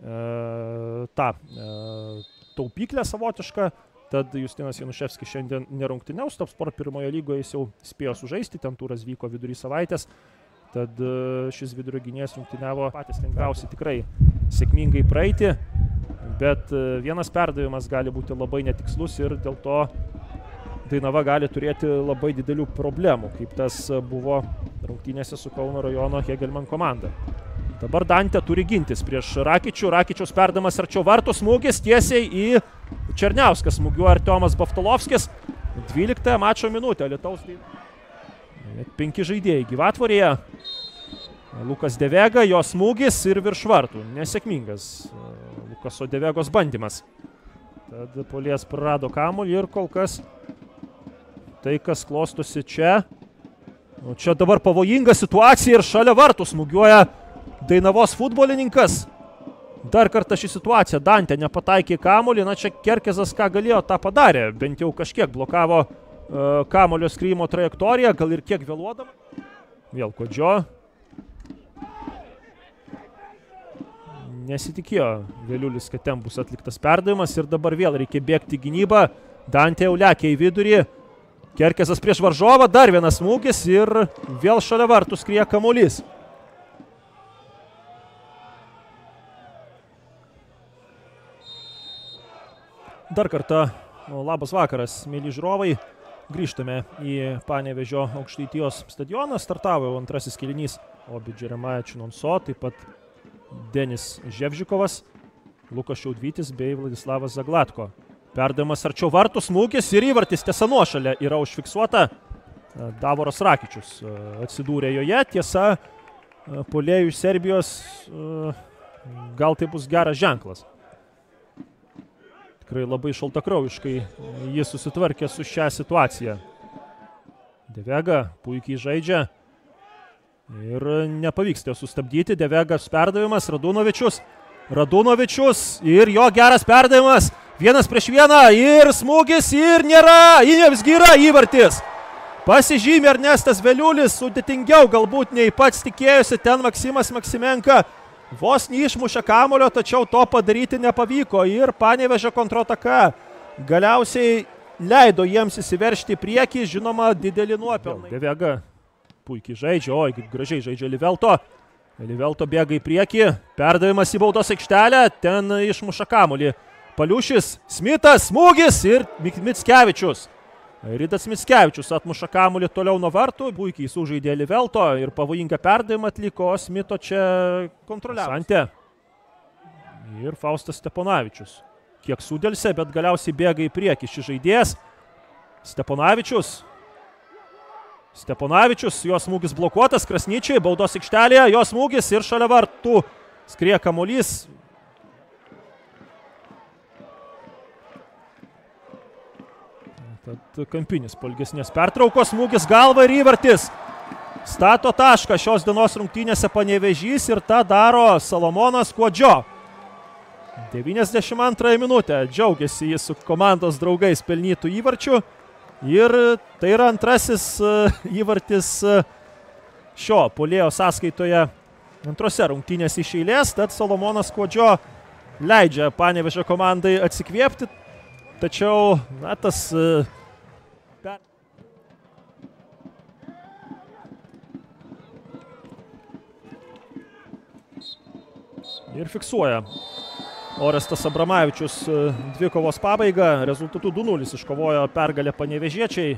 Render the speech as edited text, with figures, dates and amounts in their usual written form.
tą taupyklę savotišką. Tad Justinas Januševskis šiandien nerungtyniaus, Top Sport pirmoje lygoje jis jau spėjo sužaisti, ten turas vyko vidury savaitės. Tad šis vidurio gynėjas rungtyniavo patys lengviausiai tikrai sėkmingai praeiti, bet vienas perdavimas gali būti labai netikslus ir dėl to Dainava gali turėti labai didelių problemų, kaip tas buvo rungtynėse su Kauno rajono Hegelman komanda. Dabar Dantė turi gintis prieš Rakičių. Rakičiaus perdavimas arčiau vartų, smūgis tiesiai į Černiauską. Smūgiuoja Artiomas Baftolovskis. 12 mačo minutė. Alytaus 5 žaidėjai gyvatvorėje. Lukas Devega, jo smūgis ir virš vartų. Nesėkmingas Lukaso Devegos bandymas. Tad puolėjas prarado kamuolį ir kol kas tai, kas klostosi čia. Čia dabar pavojinga situacija ir šalia vartų smūgiuoja Dainavos futbolininkas. Dar kartą ši situacija. Dantė nepataikė kamuolį. Na čia Kerkezas ką galėjo, tą padarė. Bent jau kažkiek blokavo kamuolio skriejimo trajektoriją, gal ir kiek vėluodama. Vėl Kodžio. Nesitikėjo Vėliulis, kad ten bus atliktas perdavimas ir dabar vėl reikia bėgti gynybą. Dantė jau lekia į vidurį. Kerkezas prieš varžovą, dar vienas smūgis ir vėl šalia vartų skrieja kamuolys. Dar kartą labas vakaras, mėly žiūrovai. Grįžtame į Panevėžio Aukštaitijos stadioną. Startavo jau antrasis kėlinys Obi Džeremaja Činonso, taip pat Denis Ževžikovas, Lukas Šiaudvytis bei Vladislavas Zaglatko. Perdavimas arčiau vartų, smūgis ir įvartis tiesa nuošalė yra užfiksuota. Davoras Rakičius atsidūrė joje. Tiesa, puolėjų iš Serbijos gal tai bus geras ženklas. Tikrai labai šaltakraujiškai jis susitvarkė su šią situaciją. Devega puikiai žaidžia ir nepavyksta sustabdyti. Devegas perdavimas, Radunovičius. Radunovičius ir jo geras perdavimas. 1-1 ir smūgis ir nėra. Visgi yra įvartis. Pasižymė Ernestas Vėliulis, sudėtingiau galbūt nei pats tikėjosi. Ten Maksimas Maksimenka vos neišmušė kamulio, tačiau to padaryti nepavyko ir Panevėžio kontrataka galiausiai leido jiems įsiveržti į priekį, žinoma, didelį nuopelną. Devega puikiai žaidžia, oi, gražiai žaidžia Livelto. Livelto bėga į priekį, perdavimas į baudos aikštelę, ten išmuša kamulį. Paliušis, Smitas, smūgis ir Mickevičius. Ridas Mickevičius atmuša kamuolį toliau nuo vartų, puikiai sužaidė Livelto ir pavojingą perdavimą atliko, Smito čia kontroliavo. Santė ir Faustas Steponavičius. Kiek sudėlse, bet galiausiai bėga į priekį šis žaidėjas. Steponavičius, jo smūgis blokuotas, Krasnyčiai, baudos aikštelėje, jo smūgis ir šalia vartų skrieja kamuolys. Tad kampinis po ilgesnės pertraukos, smūgis galva ir įvartis. Stato tašką šios dienos rungtynėse Panevėžys ir tą daro Salomonas Kodžio. 92 minutę džiaugiasi jis su komandos draugais pelnytų įvarčių. Ir tai yra antrasis įvartis šio puolėjo sąskaitoje antrose rungtynėse iš eilės. Tad Salomonas Kodžio leidžia Panevėžio komandai atsikvėpti. Tačiau, na, tas... Ir fiksuoja Orestas Abramavičius dvikovos pabaigą. Rezultatu 2-0 iškovojo pergalę panevėžiečiai.